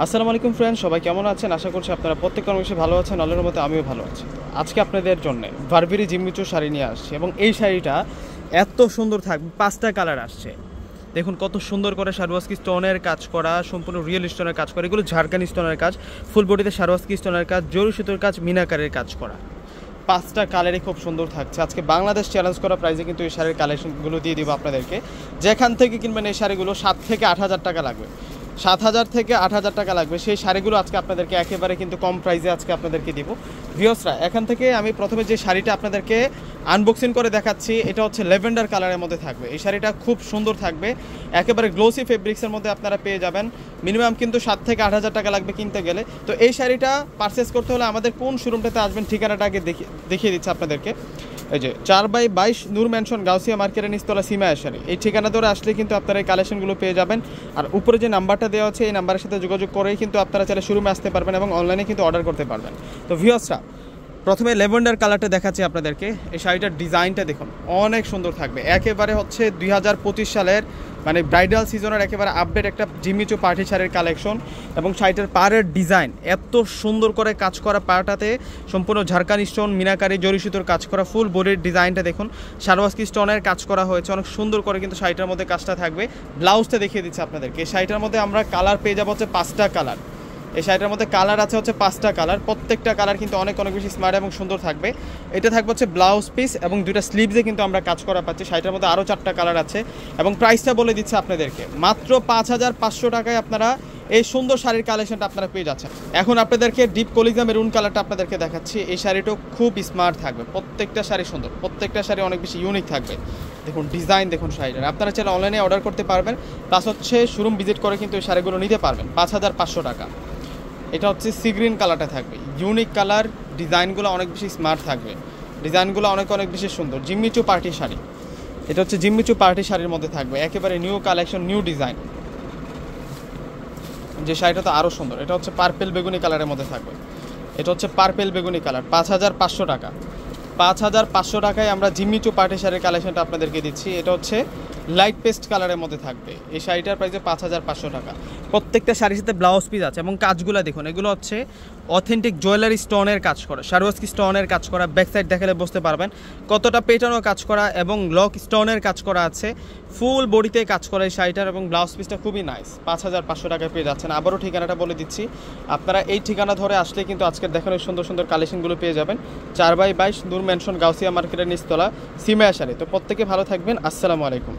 আসসালামু আলাইকুম ফ্রেন্ডস, সবাই কেমন আছেন? আশা করছি আপনারা প্রত্যেক অংশে ভালো আছেন। আল্লাহর মতে আমিও ভালো আছি। আজকে আপনাদের জন্য বারবেরি জিম্মিচু শাড়ি নিয়ে আসছি এবং এই শাড়িটা এত সুন্দর থাকবে। 5টা কালার আসছে। দেখুন কত সুন্দর করে শারওয়াজকি স্টোনের কাজ করা, সম্পূর্ণ রিয়েল স্টোনের কাজ করা। এগুলো ঝাড়খানি স্টোনের কাজ, ফুল বডিতে শারওয়াজকি স্টোনের কাজ, জরি সুতোর কাজ, মিনাকারের কাজ করা। 5টা কালারই খুব সুন্দর থাকছে। আজকে বাংলাদেশ চ্যালেঞ্জ করা প্রাইসে কিন্তু এই শাড়ির কালেকশনগুলো দিয়ে দিব আপনাদেরকে। যেখান থেকে কিনবেন এই শাড়িগুলো 7 থেকে 8,000 টাকা লাগবে। 7,000 থেকে 8,000 টাকা লাগবে। সেই শাড়িগুলো আজকে আপনাদেরকে একেবারে কিন্তু কম প্রাইসে আজকে আপনাদেরকে দিব। ভিউয়ার্সরা, এখান থেকে আমি প্রথমে যে শাড়িটা আপনাদেরকে আনবক্সিং করে দেখাচ্ছি, এটা হচ্ছে ল্যাভেন্ডার কালারের মধ্যে থাকবে। এই শাড়িটা খুব সুন্দর থাকবে, একেবারে গ্লোসি ফেব্রিক্সের মধ্যে আপনারা পেয়ে যাবেন। মিনিমাম কিন্তু 7 থেকে 8,000 টাকা লাগবে কিনতে গেলে। তো এই শাড়িটা পারচেস করতে হলে আমাদের কোন শোরুমটাতে আসবেন ঠিকানাটা আগে দেখিয়ে দিচ্ছি আপনাদেরকে। এই যে 4/22 নূর ম্যানশন গাউসিয়া মার্কেটের নিচতলা সিমায়া শাড়ি, এই ঠিকানা ধরে আসলে কিন্তু আপনারা এই কালেকশনগুলো পেয়ে যাবেন। আর উপরে যে নাম্বারটা দেওয়া আছে এই নাম্বারের সাথে যোগাযোগ করেই কিন্তু আপনারা চাইলে শোরুমে আসতে পারবেন এবং অনলাইনে কিন্তু অর্ডার করতে পারবেন। তো ভিউয়ার্সরা, প্রথমে ল্যাভেন্ডার কালারটা দেখাচ্ছি আপনাদেরকে। এই শাড়িটার ডিজাইনটা দেখুন, অনেক সুন্দর থাকবে। একেবারে হচ্ছে 2025 সালের মানে ব্রাইডাল সিজনের একেবারে আপডেট একটা জিমিচু পার্টি শাড়ির কালেকশন। এবং শাড়িটার পাড়ের ডিজাইন এত সুন্দর করে কাজ করা, পাড়টাতে সম্পূর্ণ ঝাড়খানি স্টোন, মিনাকারি, জরি সুতোর কাজ করা। ফুল বডির ডিজাইনটা দেখুন, শারওয়াজকি স্টোনের কাজ করা হয়েছে অনেক সুন্দর করে। কিন্তু শাড়িটার মধ্যে কাজটা থাকবে। ব্লাউজটা দেখিয়ে দিচ্ছি আপনাদেরকে। এই শাড়িটার মধ্যে আমরা কালার পেয়ে যাবো হচ্ছে 5টা কালার। এই শাড়িটার মধ্যে কালার আছে হচ্ছে 5টা কালার। প্রত্যেকটা কালার কিন্তু অনেক বেশি স্মার্ট এবং সুন্দর থাকবে। এটা থাকবে হচ্ছে ব্লাউজ পিস এবং 2টা স্লিভসে কিন্তু আমরা কাজ করা পাচ্ছি। শাড়িটার মধ্যে আরও 4টা কালার আছে এবং প্রাইসটা বলে দিচ্ছে আপনাদেরকে, মাত্র 5,500 টাকায় আপনারা এই সুন্দর শাড়ির কালেকশনটা আপনারা পেয়ে যাচ্ছেন। এখন আপনাদেরকে ডিপ কলিজা মেরুন কালারটা আপনাদেরকে দেখাচ্ছি। এই শাড়িটাও খুব স্মার্ট থাকবে। প্রত্যেকটা শাড়ি সুন্দর, প্রত্যেকটা শাড়ি অনেক বেশি ইউনিক থাকবে। দেখুন ডিজাইন দেখুন শাড়িটার। আপনারা চাইলে অনলাইনে অর্ডার করতে পারবেন, প্লাস হচ্ছে শোরুম ভিজিট করে কিন্তু এই শাড়িগুলো নিতে পারবেন। 5,500 টাকা। এটা হচ্ছে সি গ্রিন কালারটা থাকবে, ইউনিক কালার। ডিজাইনগুলো অনেক বেশি স্মার্ট থাকবে, ডিজাইনগুলো অনেক বেশি সুন্দর। জিম্মিচু পার্টি শাড়ি, এটা হচ্ছে জিম্মিচু পার্টি শাড়ির মধ্যে থাকবে, একেবারে নিউ কালেকশন, নিউ ডিজাইন। যে শাড়িটা তো আরও সুন্দর, এটা হচ্ছে পার্পেল বেগুনি কালারের মধ্যে থাকবে। এটা হচ্ছে পার্পেল বেগুনি কালার, 5,500 টাকা। 5,500 টাকায় আমরা জিম্মিচু পার্টি শাড়ির কালেকশনটা আপনাদেরকে দিচ্ছি। এটা হচ্ছে লাইট পেস্ট কালারের মধ্যে থাকবে। এই শাড়িটার প্রাইসে 5,500 টাকা। প্রত্যেকটা শাড়ির সাথে ব্লাউজ পিস আছে এবং কাজগুলো দেখুন, এগুলো হচ্ছে অথেন্টিক জুয়েলারি স্টোনের কাজ করা, শারওয়াজকি স্টোনের কাজ করা। ব্যাক সাইড দেখালে বুঝতে পারবেন কতটা পেটানো কাজ করা এবং লক স্টোনের কাজ করা আছে। ফুল বডিতে কাজ করা এই শাড়িটার এবং ব্লাউজ পিসটা খুবই নাইস। 5,500 টাকায় পেয়ে যাচ্ছেন। আবারও ঠিকানাটা বলে দিচ্ছি, আপনারা এই ঠিকানা ধরে আসলে কিন্তু আজকের দেখানো সুন্দর সুন্দর কালেকশনগুলো পেয়ে যাবেন। 4/22 নূর ম্যানশন গাউসিয়া মার্কেটের নিচতলা সিমায়া শাড়ি। তো প্রত্যেকে ভালো থাকবেন। আসসালামু আলাইকুম।